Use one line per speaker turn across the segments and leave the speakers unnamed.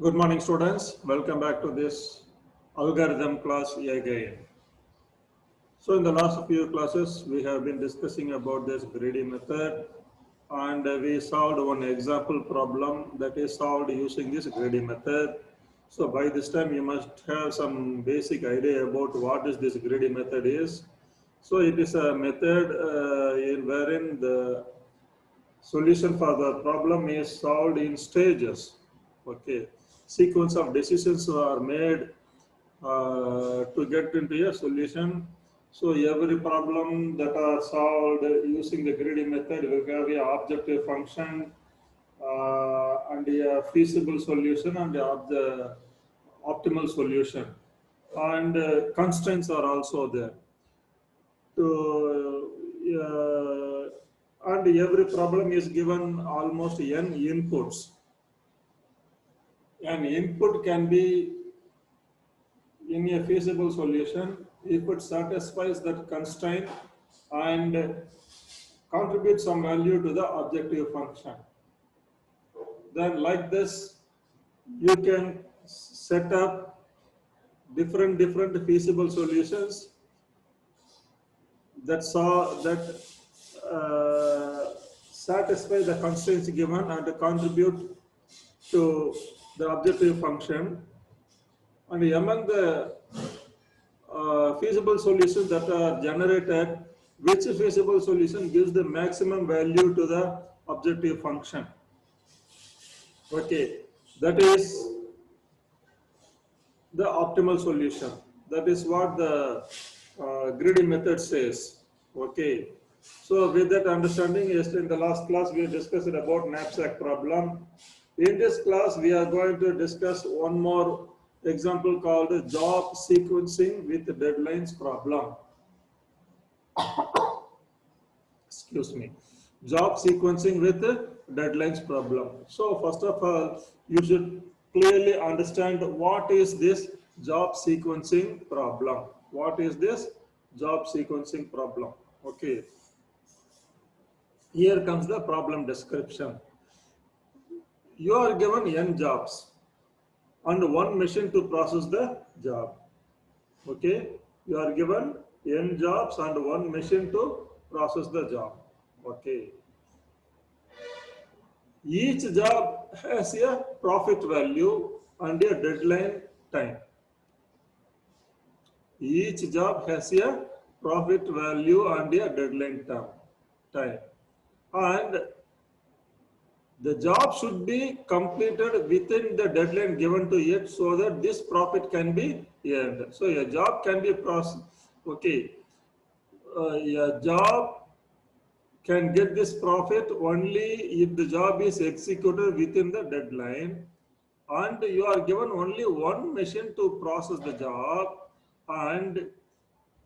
Good morning, students. Welcome back to this algorithm class again. So, in the last few classes, we have been discussing about this greedy method, and we solved one example problem that is solved using this greedy method. So, by this time, you must have some basic idea about what is this greedy method is. So, it is a method wherein the solution for the problem is solved in stages. Okay, sequence of decisions are made to get into a solution. So every problem that are solved using the greedy method will have a objective function and a feasible solution and the optimal solution. And constraints are also there. To and every problem is given almost n inputs. An input can be in a feasible solution if it satisfies that constraint and contributes some value to the objective function. Then like this, you can set up different feasible solutions that satisfy the constraints given and contribute to the objective function. And among the feasible solutions that are generated, which feasible solution gives the maximum value to the objective function? Okay, that is the optimal solution. That is what the greedy method says. Okay, so with that understanding, yes, in the last class we discussed about knapsack problem. In this class, we are going to discuss one more example called job sequencing with deadlines problem. Excuse me. Job sequencing with deadlines problem. So first of all, you should clearly understand what is this job sequencing problem. What is this job sequencing problem? Okay. Here comes the problem description. You are given n jobs and one machine to process the job. Okay. You are given n jobs and one machine to process the job. Okay. Each job has a profit value and a deadline time. Each job has a profit value and a deadline time. And the job should be completed within the deadline given to it so that this profit can be earned. So a job can be processed. Okay. A job can get this profit only if the job is executed within the deadline and you are given only one machine to process the job and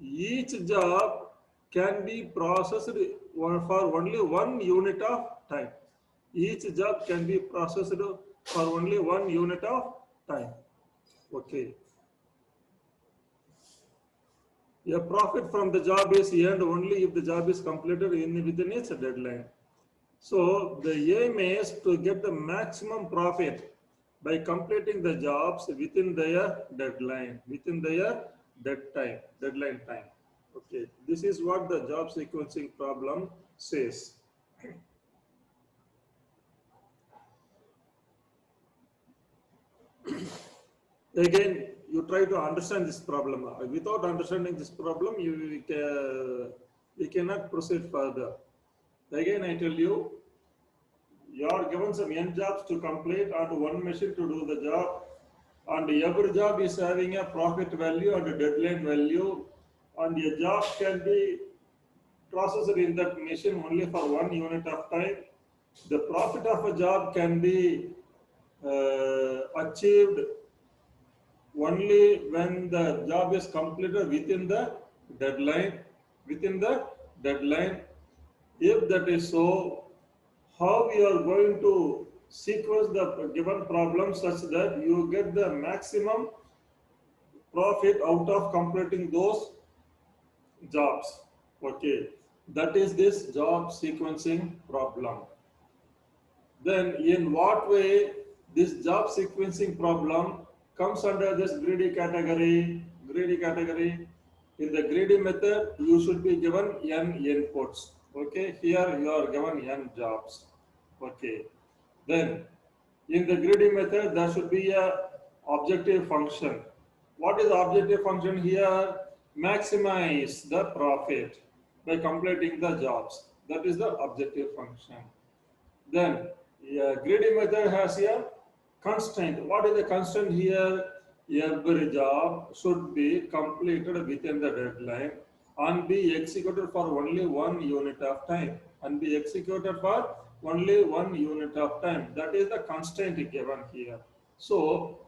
each job can be processed for only 1 unit of time. Each job can be processed for only 1 unit of time. Okay. A profit from the job is earned only if the job is completed within its deadline. So the aim is to get the maximum profit by completing the jobs within their deadline, deadline time. Okay, this is what the job sequencing problem says. Again, you try to understand this problem. Without understanding this problem, we cannot proceed further. Again, I tell you, you are given some n jobs to complete and one machine to do the job, and every job is having a profit value and a deadline value, and a job can be processed in that machine only for 1 unit of time. The profit of a job can be achieved only when the job is completed within the deadline. Within the deadline, if that is so, how we are going to sequence the given problem such that you get the maximum profit out of completing those jobs. Okay, that is this job sequencing problem. Then in what way this job sequencing problem comes under this greedy category. Greedy category. In the greedy method, you should be given n inputs. Okay, here you are given n jobs. Okay, then in the greedy method, there should be a objective function. What is the objective function here? Maximize the profit by completing the jobs. That is the objective function. Then greedy method has a constraint. What is the constraint here? Every job should be completed within the deadline and be executed for only 1 unit of time. And be executed for only 1 unit of time. That is the constraint given here. So,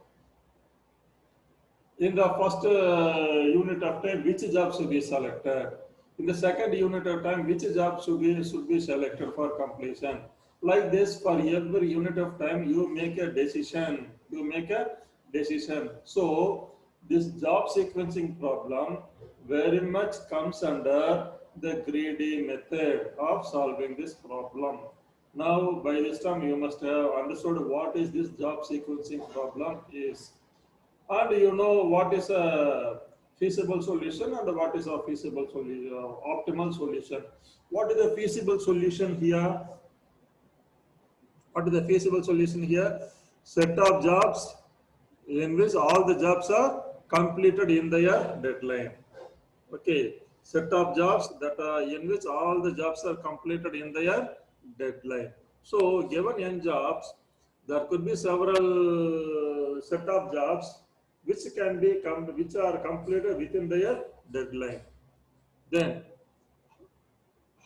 in the first unit of time, which job should be selected? In the second unit of time, which job should be selected for completion? Like this, for every unit of time, you make a decision. You make a decision. So this job sequencing problem very much comes under the greedy method of solving this problem. Now, by this time, you must have understood what is this job sequencing problem is. And you know what is a feasible solution and what is a feasible solution, optimal solution. What is the feasible solution here? What is the feasible solution here? Set of jobs in which all the jobs are completed in their deadline. Okay, set of jobs that are in which all the jobs are completed in their deadline. So given n jobs, there could be several set of jobs which which are completed within their deadline. Then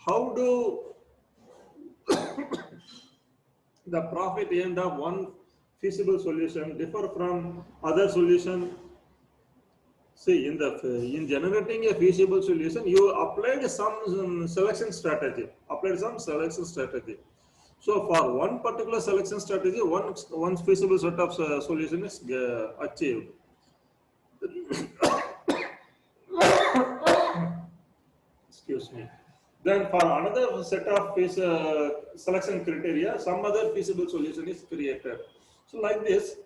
how do the profit end of one feasible solution differ from other solution? See, in generating a feasible solution, you applied some selection strategy. So for one particular selection strategy, one feasible set of solution is achieved. Excuse me. Then for another set of selection criteria, some other feasible solution is created. So like this,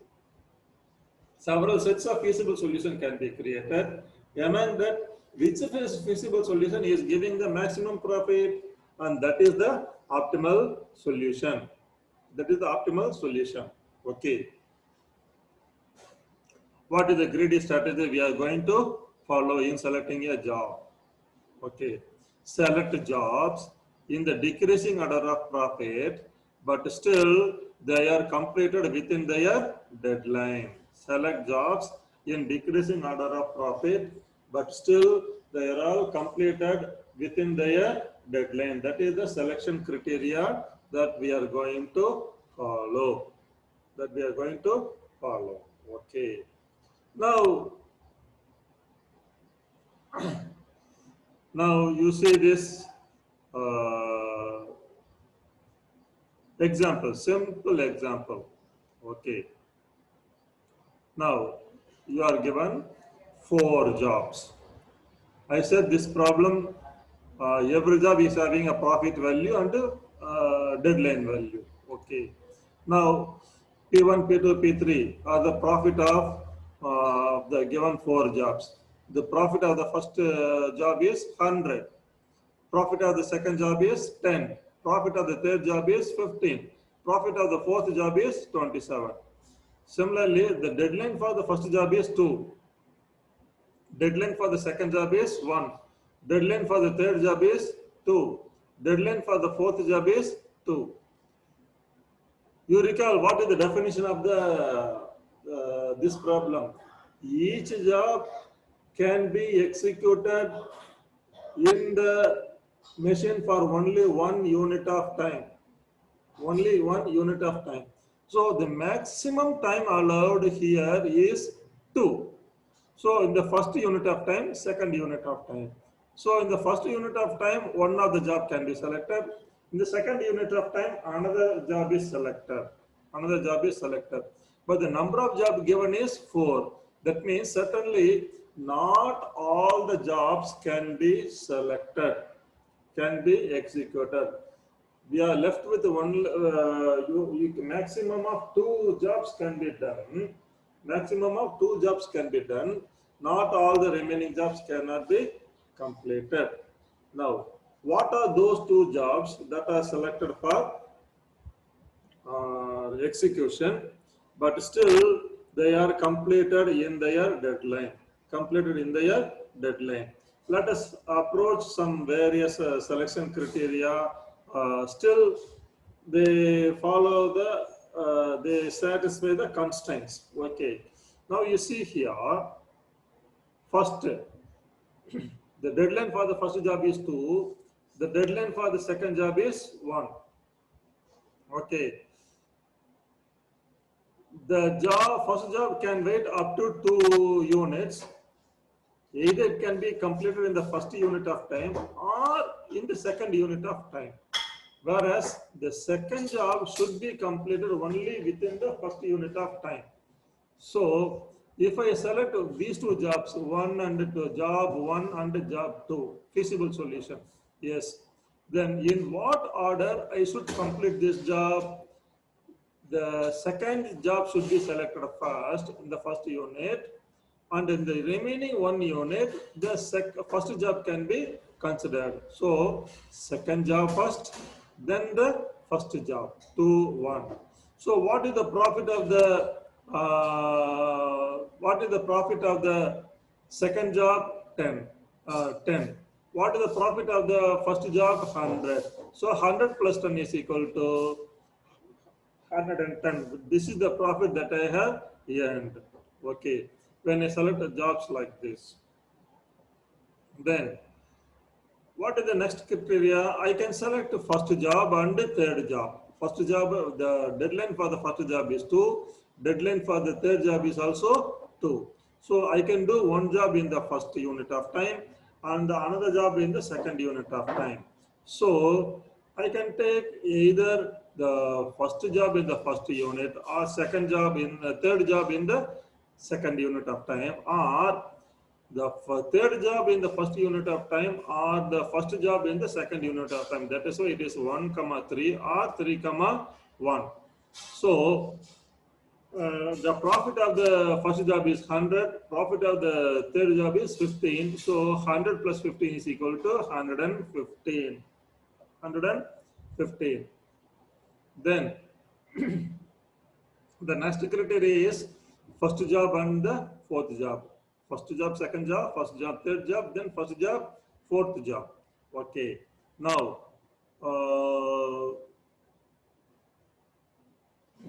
several sets of feasible solution can be created. Among that, which feasible solution is giving the maximum profit, and that is the optimal solution. That is the optimal solution. Okay. What is the greedy strategy we are going to follow in selecting a job? Okay. Select jobs in the decreasing order of profit, but still they are completed within their deadline. Select jobs in decreasing order of profit, but still they are all completed within their deadline. That is the selection criteria that we are going to follow. Okay. Now, now you see this example, simple example. Okay. Now you are given 4 jobs. I said this problem, every job is having a profit value and deadline value. Okay. Now P1, P2, P3 are the profit of the given 4 jobs. The profit of the first job is 100. Profit of the second job is 10. Profit of the third job is 15. Profit of the fourth job is 27. Similarly, the deadline for the first job is 2. Deadline for the second job is 1. Deadline for the third job is 2. Deadline for the fourth job is 2. You recall what is the definition of this problem? Each job can be executed in the machine for only 1 unit of time. Only 1 unit of time. So the maximum time allowed here is 2. So in the first unit of time, second unit of time. So in the first unit of time, one of the job can be selected. In the second unit of time, another job is selected. But the number of jobs given is 4. That means certainly not all the jobs can be selected, can be executed. we are left with one, maximum of 2 jobs can be done. Maximum of 2 jobs can be done. Not all the remaining jobs cannot be completed. Now, what are those 2 jobs that are selected for execution, but still they are completed in their deadline? Completed in their deadline. Let us approach some various selection criteria. Still, they follow the, they satisfy the constraints. Okay. Now you see here, first, the deadline for the first job is 2. The deadline for the second job is 1. Okay. The first job can wait up to 2 units. Either it can be completed in the first unit of time or in the second unit of time. Whereas the second job should be completed only within the first unit of time. So if I select these 2 jobs, job 1 and job 2, feasible solution, yes, then in what order I should complete this job? The second job should be selected first in the first unit, and in the remaining 1 unit, the first job can be considered. So second job first, then the first job, 2, 1. So what is the profit of the second job? 10. 10. What is the profit of the first job? 100. So 100 plus 10 is equal to 110. This is the profit that I have earned. Okay. When I select jobs like this, then what is the next criteria? I can select first job and third job. First job, the deadline for the first job is 2. Deadline for the third job is also 2. So I can do one job in the first unit of time and another job in the second unit of time. So I can take either the first job in the first unit or second job in the third job in the second unit of time, or the third job in the first unit of time or the first job in the second unit of time. That is why it is 1, 3 or 3, 1. So the profit of the first job is 100, profit of the third job is 15. So 100 plus 15 is equal to 115. 115. Then the next criteria is first job and the fourth job. First job, second job, first job, third job, then first job, fourth job. Okay. Now,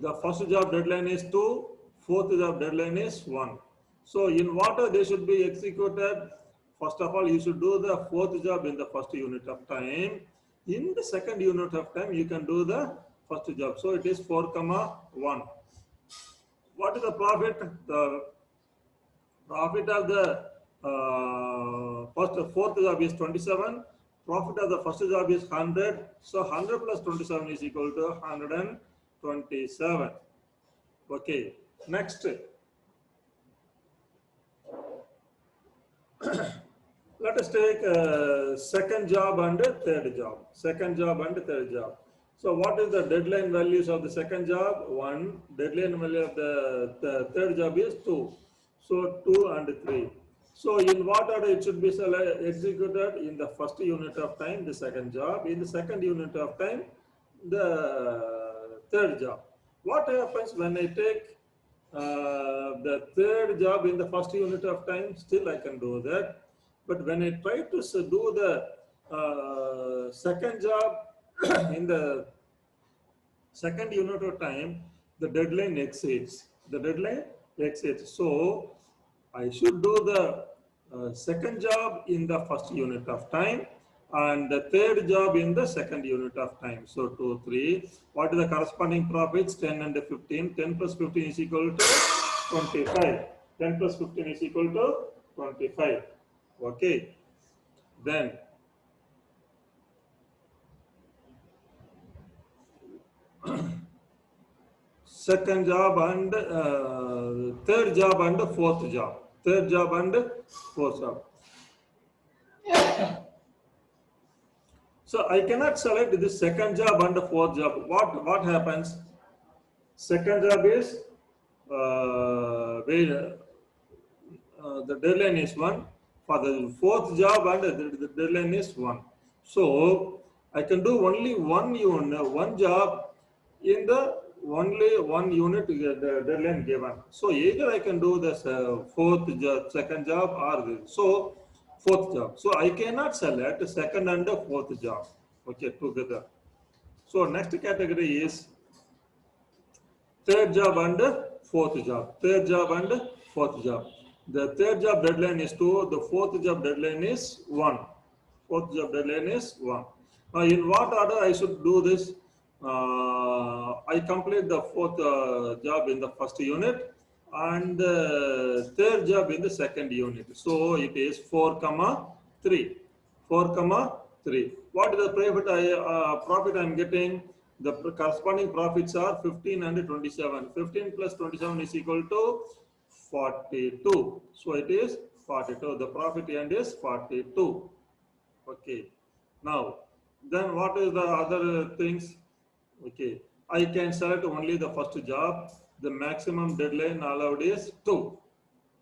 the first job deadline is 2, fourth job deadline is 1. So in what they should be executed? First of all, you should do the fourth job in the first unit of time. In the second unit of time, you can do the first job. So it is 4, 1. What is the profit? The profit of the fourth job is 27. Profit of the first job is 100. So 100 plus 27 is equal to 127. Okay. Next. Let us take second job and third job. Second job and third job. So what is the deadline values of the second job? 1. Deadline value of the third job is 2. So 2 and 3. So in what order it should be executed? In the first unit of time, the second job. In the second unit of time, the third job. What happens when I take the third job in the first unit of time? Still I can do that. But when I try to do the second job in the second unit of time, the deadline exceeds. The deadline exceeds. So I should do the second job in the first unit of time and the third job in the second unit of time. So 2, 3. What is the corresponding profits? 10 and 15. 10 plus 15 is equal to 25. 10 plus 15 is equal to 25. Okay. Then second job and third job and fourth job. Third job and fourth job. So I cannot select the second job and the fourth job. What happens? Second job is where the deadline is one. For the fourth job and the deadline is one. So I can do only one unit, one job in the only one unit the deadline given. So either I can do this fourth job, second job, or this. So fourth job. So I cannot select second and the fourth job. Okay, together. So next category is third job and fourth job. Third job and fourth job. The third job deadline is 2, the fourth job deadline is 1. Fourth job deadline is 1. Now, in what order I should do this? I complete the fourth job in the first unit and third job in the second unit. So, it is 4, 3. 4, 3. What is the profit I am getting? The corresponding profits are 15 and 27. 15 plus 27 is equal to 42. So it is 42. The profit end is 42. Okay. Now, then what is the other things? Okay. I can select only the first job. The maximum deadline allowed is 2.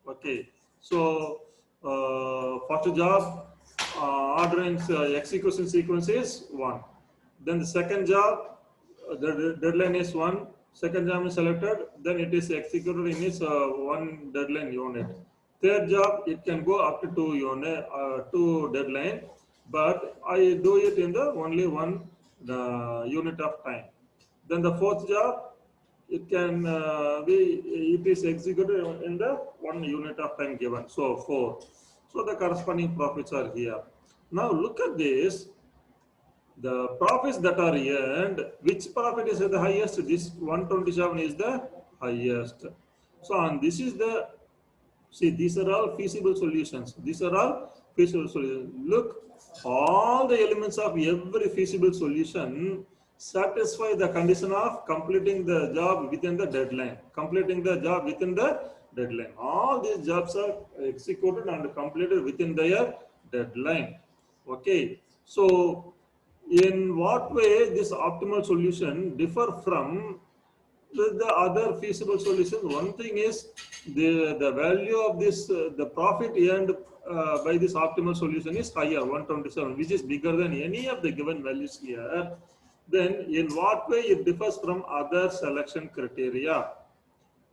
Okay. So, first job ordering execution sequence is 1. Then the second job, the deadline is 1. Second job is selected, then it is executed in its one deadline unit. Third job, it can go up to 2 deadline, but I do it in the only one unit of time. Then the fourth job, it can it is executed in the one unit of time given. So 4. So the corresponding profits are here. Now look at this. The profits that are earned, which profit is the highest? This 127 is the highest. So, and this is the, see, these are all feasible solutions. These are all feasible solutions. Look, all the elements of every feasible solution satisfy the condition of completing the job within the deadline. Completing the job within the deadline. All these jobs are executed and completed within their deadline. Okay. So, in what way this optimal solution differ from the other feasible solutions? One thing is the value of this, the profit earned by this optimal solution is higher, 127, which is bigger than any of the given values here. Then in what way it differs from other selection criteria?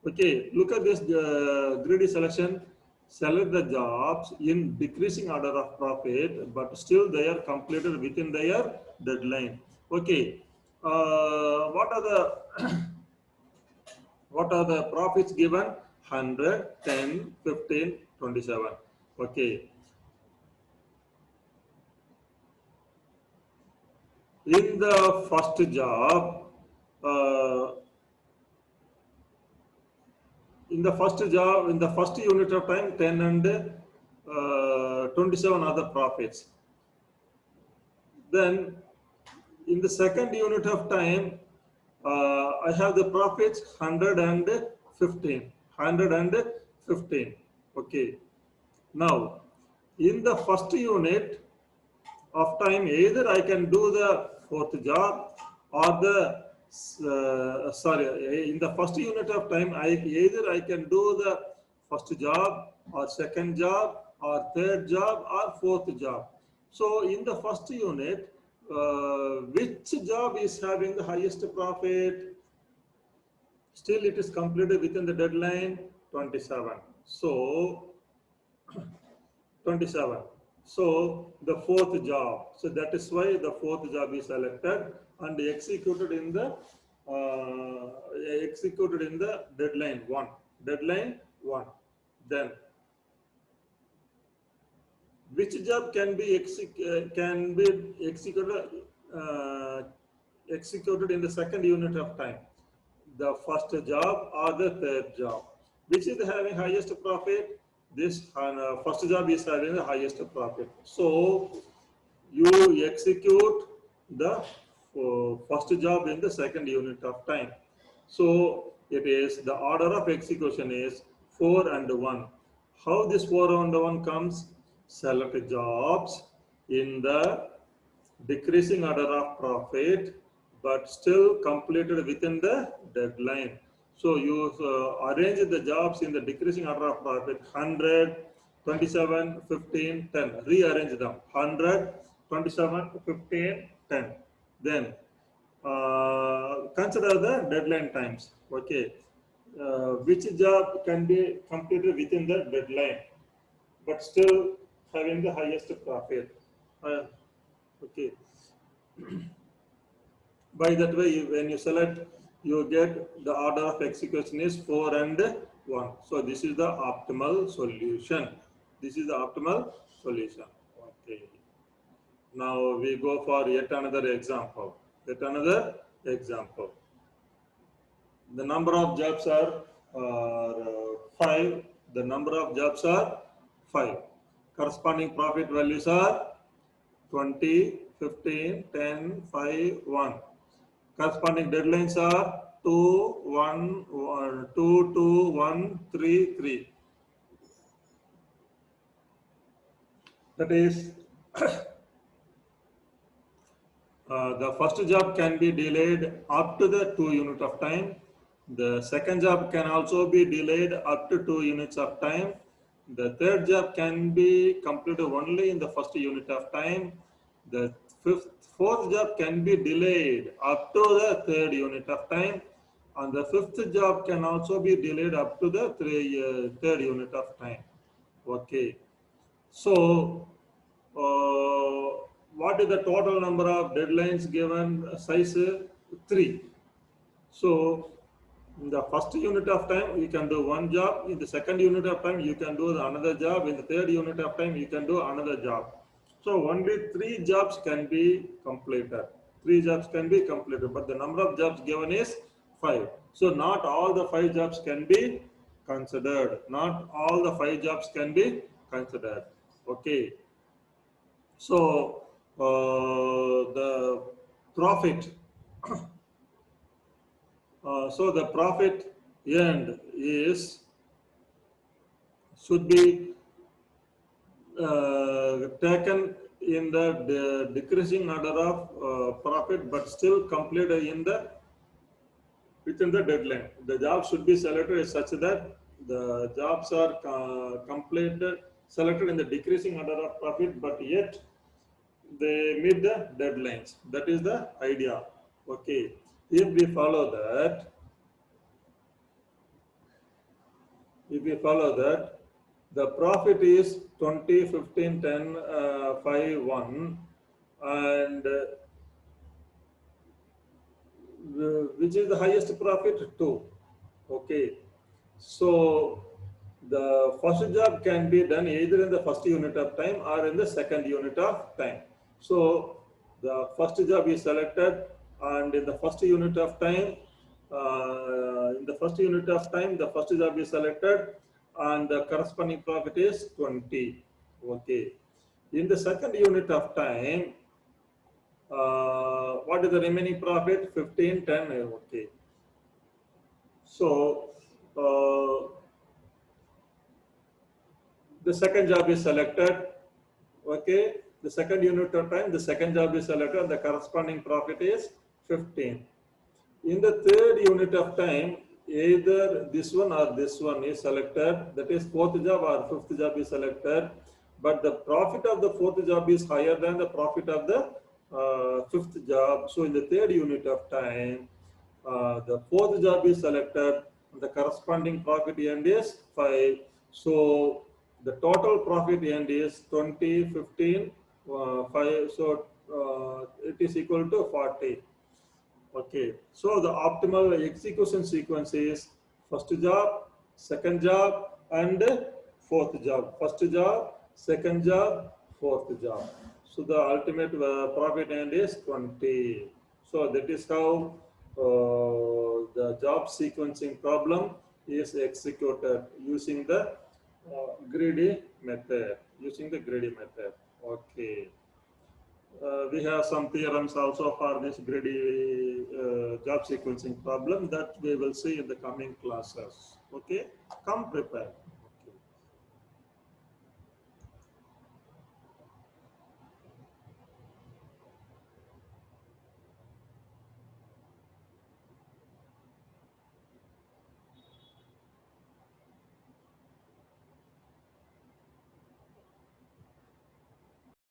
Okay, look at this greedy selection. Select the jobs in decreasing order of profit, but still they are completed within their deadline. Okay, what are the what are the profits given? 100, 10, 15, 27. Okay. In the first job, in the first unit of time, 10 and 27 are the profits. Then in the second unit of time, I have the profits 115. 115. Okay. Now, in the first unit of time, either I can do the fourth job or the in the first unit of time, either I can do the first job or second job or third job or fourth job. So in the first unit, which job is having the highest profit? Still it is completed within the deadline, 27. So 27. So the fourth job. So that is why the fourth job is selected and executed in the deadline 1. Deadline 1. Then which job can be executed in the second unit of time? The first job or the third job? Which is having highest profit? This first job is having the highest profit. So you execute the first job in the second unit of time. So it is the order of execution is 4 and 1. How this 4 and 1 comes? Select jobs in the decreasing order of profit, but still completed within the deadline. So you arrange the jobs in the decreasing order of profit 100, 27, 15, 10. Rearrange them 100, 27, 15, 10. Then consider the deadline times. Okay. Which job can be completed within the deadline, but still having the highest profit. Okay. By that way, when you select, you get the order of execution is 4 and 1. So this is the optimal solution. This is the optimal solution. Okay. Now we go for yet another example. Yet another example. The number of jobs are 5. The number of jobs are 5. Corresponding profit values are 20, 15, 10, 5, 1. Corresponding deadlines are 2, 1, 2, 2, 1, 3, 3. That is, the first job can be delayed up to the 2 unit of time. The second job can also be delayed up to 2 units of time. The third job can be completed only in the first unit of time. The fourth job can be delayed up to the third unit of time. And the fifth job can also be delayed up to the third unit of time. Okay. So, what is the total number of deadlines given? Size 3. So, in the first unit of time, you can do one job. In the second unit of time, you can do another job. In the third unit of time, you can do another job. So, only 3 jobs can be completed. 3 jobs can be completed, but the number of jobs given is 5. So, not all the 5 jobs can be considered. Not all the 5 jobs can be considered. Okay. So, the profit. So the profit earned is should be taken in the decreasing order of profit, but still completed in the within the deadline. The jobs should be selected such that the jobs are completed selected in the decreasing order of profit, but yet they meet the deadlines. That is the idea. Okay. If we follow that, the profit is 20, 15, 10, 5, 1, and which is the highest profit? 2. Okay. So the first job can be done either in the first unit of time or in the second unit of time. So the first job is selected, and in the first unit of time, the first job is selected, and the corresponding profit is 20. Okay. In the second unit of time, what is the remaining profit? 15, 10. Okay. So the second job is selected. Okay. The second unit of time, the second job is selected, and the corresponding profit is 15. In the third unit of time, either this one or this one is selected, that is fourth job or fifth job is selected, but the profit of the fourth job is higher than the profit of the fifth job. So in the third unit of time, the fourth job is selected, and the corresponding profit end is 5. So the total profit end is 20, 15, 5. So it is equal to 40. Okay, so the optimal execution sequence is first job, second job, and fourth job. First job, second job, fourth job. So the ultimate profit end is 20. So that is how the job sequencing problem is executed using the greedy method. Okay. We have some theorems also for this greedy job sequencing problem that we will see in the coming classes. Okay, come prepared.